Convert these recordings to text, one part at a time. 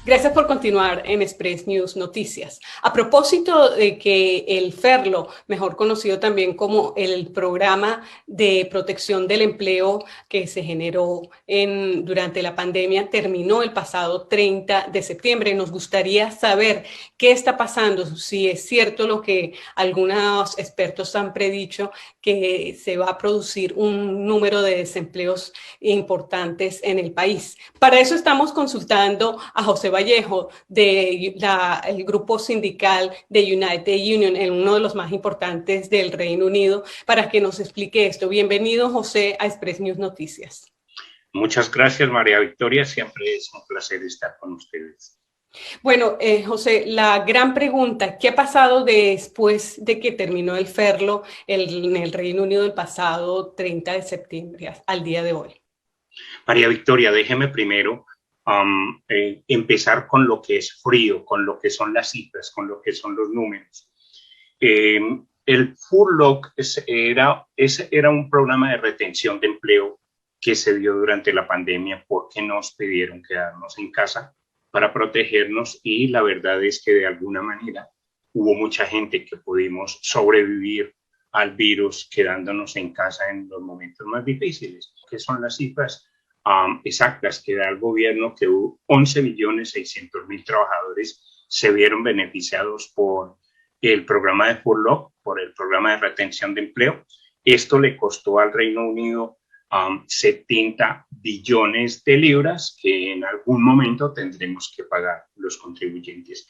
Gracias por continuar en Express News Noticias. A propósito de que el FERLO, mejor conocido también como el Programa de Protección del Empleo que se generó durante la pandemia, terminó el pasado 30 de septiembre. Nos gustaría saber qué está pasando, si es cierto lo que algunos expertos han predicho, que se va a producir un número de desempleos importantes en el país. Para eso estamos consultando a José Vallejo del grupo sindical de United Union, uno de los más importantes del Reino Unido, para que nos explique esto. Bienvenido, José, a Express News Noticias. Muchas gracias, María Victoria. Siempre es un placer estar con ustedes. Bueno, José, la gran pregunta, ¿qué ha pasado después de que terminó el FERLO en el Reino Unido el pasado 30 de septiembre al día de hoy? María Victoria, déjeme primero empezar con lo que es frío, con lo que son las cifras, con lo que son los números. El Furlough era un programa de retención de empleo que se dio durante la pandemia porque nos pidieron quedarnos en casa para protegernos, y la verdad es que de alguna manera hubo mucha gente que pudimos sobrevivir al virus quedándonos en casa en los momentos más difíciles. ¿Qué son las cifras exactas que da el gobierno? Que 11.600.000 trabajadores se vieron beneficiados por el programa de Furlough, por el programa de retención de empleo. Esto le costó al Reino Unido 70 billones de libras que en algún momento tendremos que pagar los contribuyentes.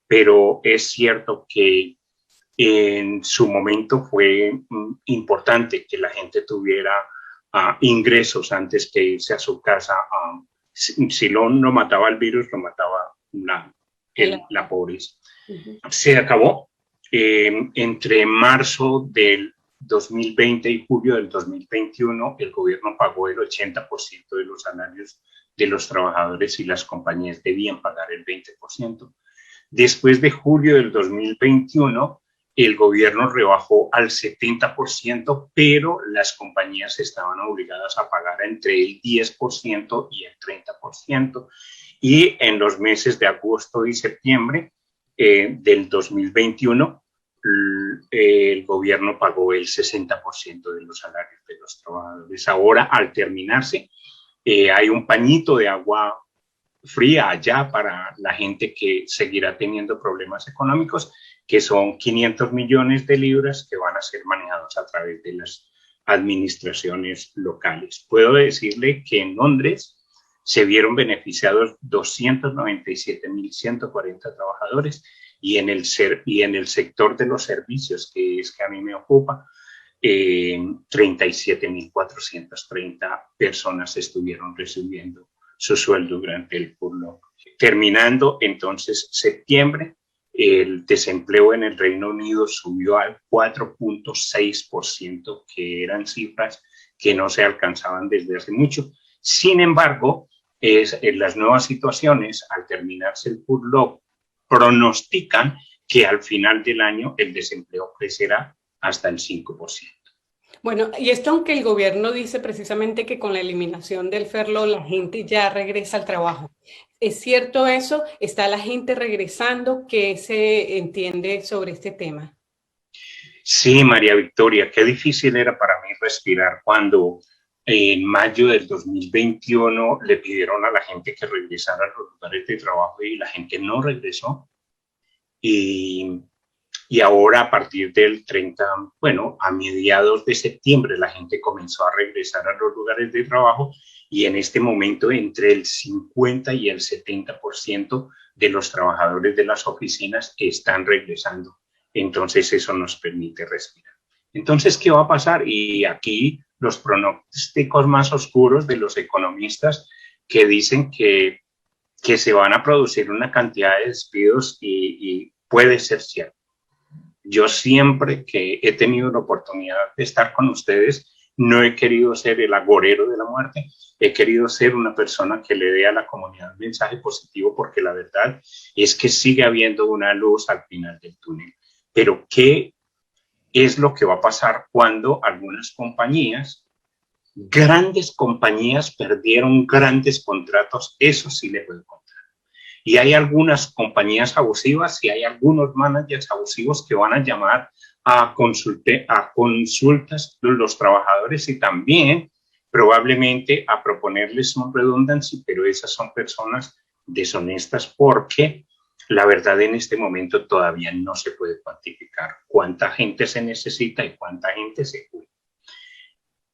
Pero es cierto que en su momento fue importante que la gente tuviera ingresos antes que irse a su casa. Si no mataba el virus, lo mataba la pobreza. Se acabó. Entre marzo del 2020 y julio del 2021, el gobierno pagó el 80% de los salarios de los trabajadores y las compañías debían pagar el 20%. Después de julio del 2021, el gobierno rebajó al 70%, pero las compañías estaban obligadas a pagar entre el 10% y el 30%. Y en los meses de agosto y septiembre del 2021, el gobierno pagó el 60% de los salarios de los trabajadores. Ahora, al terminarse, hay un pañito de agua fría allá para la gente que seguirá teniendo problemas económicos, que son 500 millones de libras que van a ser manejados a través de las administraciones locales. Puedo decirle que en Londres se vieron beneficiados 297.140 trabajadores, y en el sector de los servicios, que es que a mí me ocupa, 37.430 personas estuvieron recibiendo su sueldo durante el furlough. Terminando entonces septiembre, el desempleo en el Reino Unido subió al 4.6%, que eran cifras que no se alcanzaban desde hace mucho. Sin embargo, en las nuevas situaciones, al terminarse el furlough, pronostican que al final del año el desempleo crecerá hasta el 5%. Bueno, y esto aunque el gobierno dice precisamente que con la eliminación del FERLO la gente ya regresa al trabajo. ¿Es cierto eso? ¿Está la gente regresando? ¿Qué se entiende sobre este tema? Sí, María Victoria, qué difícil era para mí respirar cuando en mayo del 2021 le pidieron a la gente que regresara a los lugares de trabajo y la gente no regresó. Y ahora a partir del 30, a mediados de septiembre la gente comenzó a regresar a los lugares de trabajo, y en este momento entre el 50 y el 70% de los trabajadores de las oficinas están regresando. Entonces eso nos permite respirar. Entonces, ¿qué va a pasar? Y aquí los pronósticos más oscuros de los economistas, que dicen que se van a producir una cantidad de despidos, y puede ser cierto. Yo siempre que he tenido la oportunidad de estar con ustedes, no he querido ser el agorero de la muerte, he querido ser una persona que le dé a la comunidad un mensaje positivo, porque la verdad es que sigue habiendo una luz al final del túnel. Pero ¿qué es lo que va a pasar cuando algunas compañías, grandes compañías, perdieron grandes contratos? Eso sí le puedo contar. y hay algunas compañías abusivas y hay algunos managers abusivos que van a llamar a consultas de los trabajadores y también probablemente a proponerles un redundancy, pero esas son personas deshonestas porque la verdad en este momento todavía no se puede cuantificar cuánta gente se necesita y cuánta gente se cuida.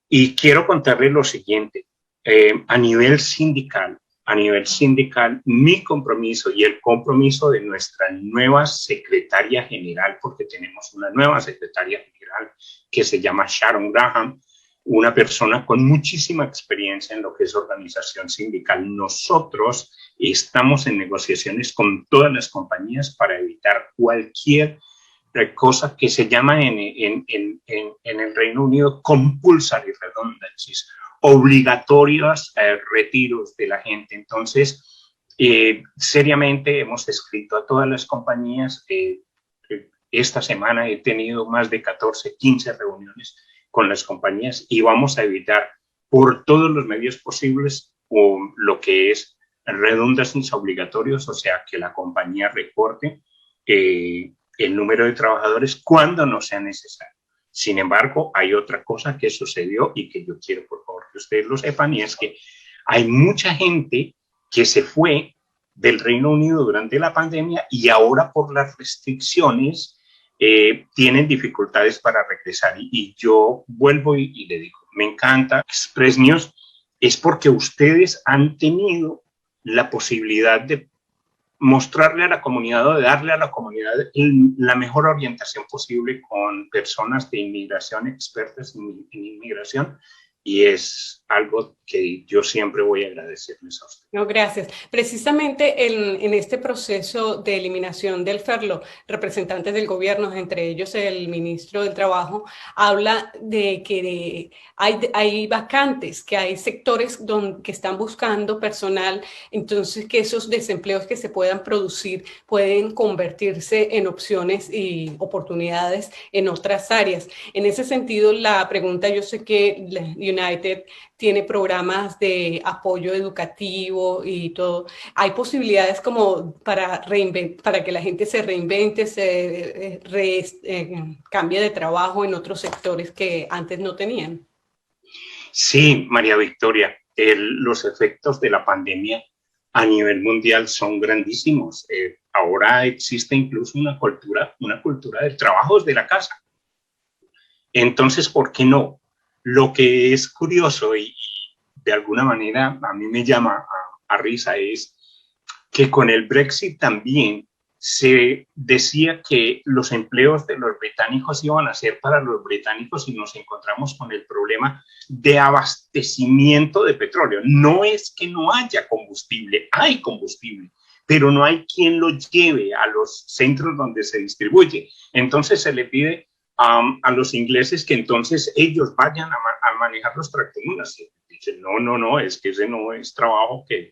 Y quiero contarles lo siguiente, a nivel sindical, mi compromiso y el compromiso de nuestra nueva secretaria general, porque tenemos una nueva secretaria general que se llama Sharon Graham, una persona con muchísima experiencia en lo que es organización sindical. Nosotros estamos en negociaciones con todas las compañías para evitar cualquier cosa que se llama en el Reino Unido compulsory redundancies, obligatorios retiros de la gente. Entonces, seriamente hemos escrito a todas las compañías. Esta semana he tenido más de 14, 15 reuniones con las compañías y vamos a evitar por todos los medios posibles lo que es redundancies obligatorios, o sea, que la compañía recorte el número de trabajadores cuando no sea necesario. Sin embargo, hay otra cosa que sucedió y que yo quiero, por favor, que ustedes lo sepan, y es que hay mucha gente que se fue del Reino Unido durante la pandemia y ahora por las restricciones tienen dificultades para regresar. Y yo vuelvo y le digo, me encanta Express News, es porque ustedes han tenido la posibilidad de mostrarle a la comunidad o de darle a la comunidad la mejor orientación posible con personas de inmigración, expertas en inmigración, y es algo que yo siempre voy a agradecerles a ustedes. No, gracias. Precisamente en este proceso de eliminación del furlough, representantes del gobierno, entre ellos el ministro del Trabajo, habla de que hay vacantes, que hay sectores que están buscando personal, entonces que esos desempleos que se puedan producir pueden convertirse en opciones y oportunidades en otras áreas. En ese sentido, la pregunta, yo sé que United tiene programas de apoyo educativo y todo. Hay posibilidades como para que la gente se reinvente, cambie de trabajo en otros sectores que antes no tenían. Sí, María Victoria, los efectos de la pandemia a nivel mundial son grandísimos. Ahora existe incluso una cultura del trabajo desde la casa. Entonces, ¿por qué no? Lo que es curioso y de alguna manera a mí me llama a risa es que con el Brexit también se decía que los empleos de los británicos iban a ser para los británicos y nos encontramos con el problema de abastecimiento de petróleo. No es que no haya combustible, hay combustible, pero no hay quien lo lleve a los centros donde se distribuye. Entonces se le pide a los ingleses que entonces ellos vayan a manejar los tractomulas. Dicen, no, es que ese no es trabajo que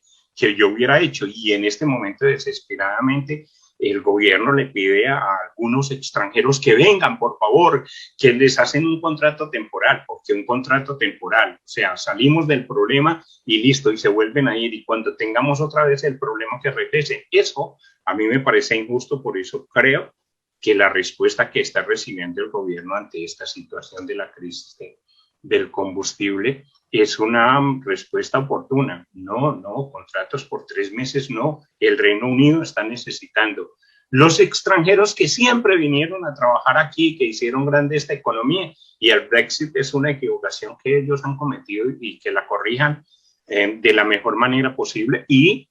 yo hubiera hecho. Y en este momento, desesperadamente, el gobierno le pide a algunos extranjeros que vengan, por favor, que les hacen un contrato temporal, porque un contrato temporal, o sea, salimos del problema y listo, y se vuelven a ir, y cuando tengamos otra vez el problema que regresen. Eso a mí me parece injusto, por eso creo que la respuesta que está recibiendo el gobierno ante esta situación de la crisis del combustible es una respuesta oportuna. No, contratos por 3 meses no. El Reino Unido está necesitando. Los extranjeros que siempre vinieron a trabajar aquí, que hicieron grande esta economía, y el Brexit es una equivocación que ellos han cometido y que la corrijan de la mejor manera posible y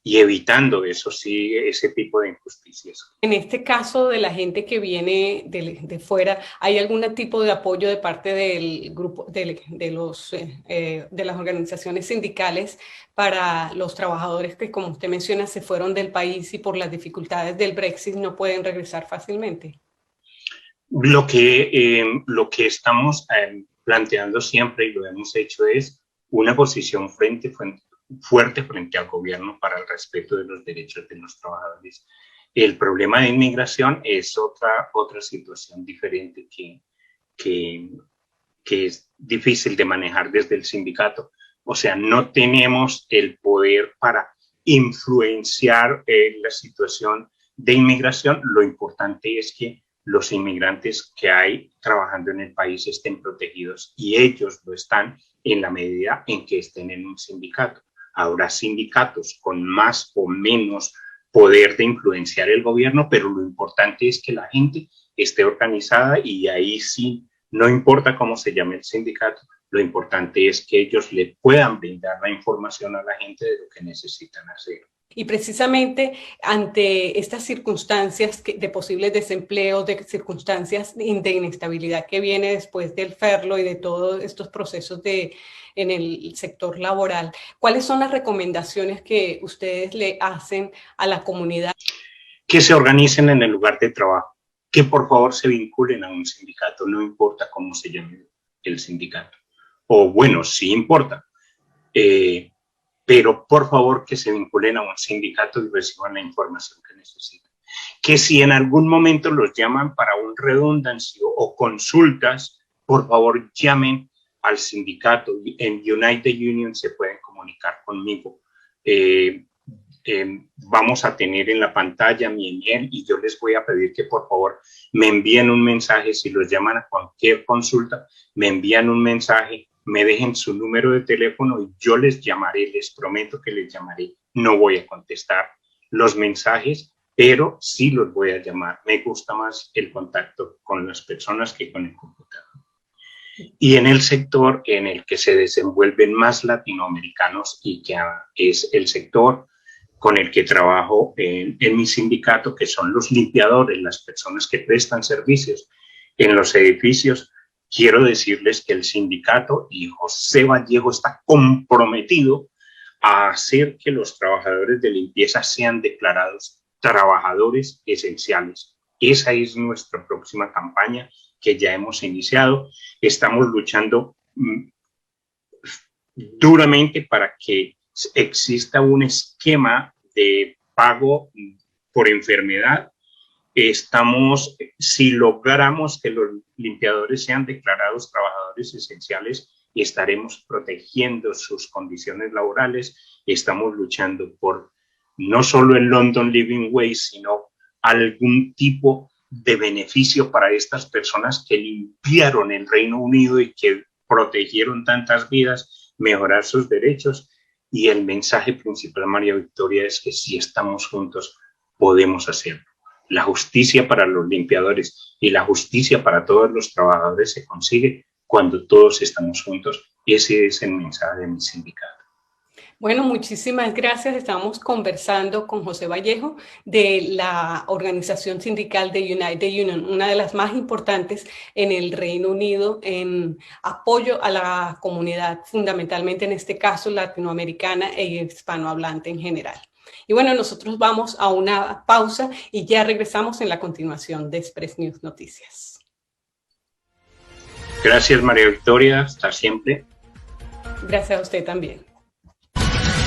evitando eso sí, ese tipo de injusticias. En este caso de la gente que viene de fuera, ¿hay algún tipo de apoyo de parte del grupo de las organizaciones sindicales para los trabajadores que, como usted menciona, se fueron del país y por las dificultades del Brexit no pueden regresar fácilmente? Lo que estamos planteando siempre y lo hemos hecho es una posición fuerte frente al gobierno para el respeto de los derechos de los trabajadores. El problema de inmigración es otra situación diferente que es difícil de manejar desde el sindicato. O sea, no tenemos el poder para influenciar la situación de inmigración. Lo importante es que los inmigrantes que hay trabajando en el país estén protegidos, y ellos lo están en la medida en que estén en un sindicato. Habrá sindicatos con más o menos poder de influenciar el gobierno, pero lo importante es que la gente esté organizada, y ahí sí, no importa cómo se llame el sindicato, lo importante es que ellos le puedan brindar la información a la gente de lo que necesitan hacer. Y precisamente ante estas circunstancias de posibles desempleos, de circunstancias de inestabilidad que viene después del FERLO y de todos estos procesos en el sector laboral, ¿cuáles son las recomendaciones que ustedes le hacen a la comunidad? Que se organicen en el lugar de trabajo, que por favor se vinculen a un sindicato, no importa cómo se llame el sindicato. O bueno, sí importa. Pero por favor que se vinculen a un sindicato y reciban la información que necesitan. Que si en algún momento los llaman para un redundancy o consultas, por favor llamen al sindicato. En Unite the Union se pueden comunicar conmigo. Vamos a tener en la pantalla mi email, y yo les voy a pedir que por favor me envíen un mensaje. Si los llaman a cualquier consulta, me envían un mensaje, me dejen su número de teléfono y yo les llamaré, les prometo que les llamaré. No voy a contestar los mensajes, pero sí los voy a llamar. Me gusta más el contacto con las personas que con el computador. Y en el sector en el que se desenvuelven más latinoamericanos, y que es el sector con el que trabajo en mi sindicato, que son los limpiadores, las personas que prestan servicios en los edificios, quiero decirles que el sindicato y José Vallejo está comprometido a hacer que los trabajadores de limpieza sean declarados trabajadores esenciales. Esa es nuestra próxima campaña que ya hemos iniciado. Estamos luchando duramente para que exista un esquema de pago por enfermedad. Si logramos que los limpiadores sean declarados trabajadores esenciales, estaremos protegiendo sus condiciones laborales. Estamos luchando por no solo el London Living Wage, sino algún tipo de beneficio para estas personas que limpiaron el Reino Unido y que protegieron tantas vidas, mejorar sus derechos. Y el mensaje principal, María Victoria, es que si estamos juntos, podemos hacerlo. La justicia para los limpiadores y la justicia para todos los trabajadores se consigue cuando todos estamos juntos. Ese es el mensaje de mi sindicato. Bueno, muchísimas gracias. Estamos conversando con José Vallejo de la organización sindical de Unite the Union, una de las más importantes en el Reino Unido en apoyo a la comunidad, fundamentalmente en este caso latinoamericana e hispanohablante en general. Y bueno, nosotros vamos a una pausa y ya regresamos en la continuación de Express News Noticias. Gracias, María Victoria. Hasta siempre. Gracias a usted también.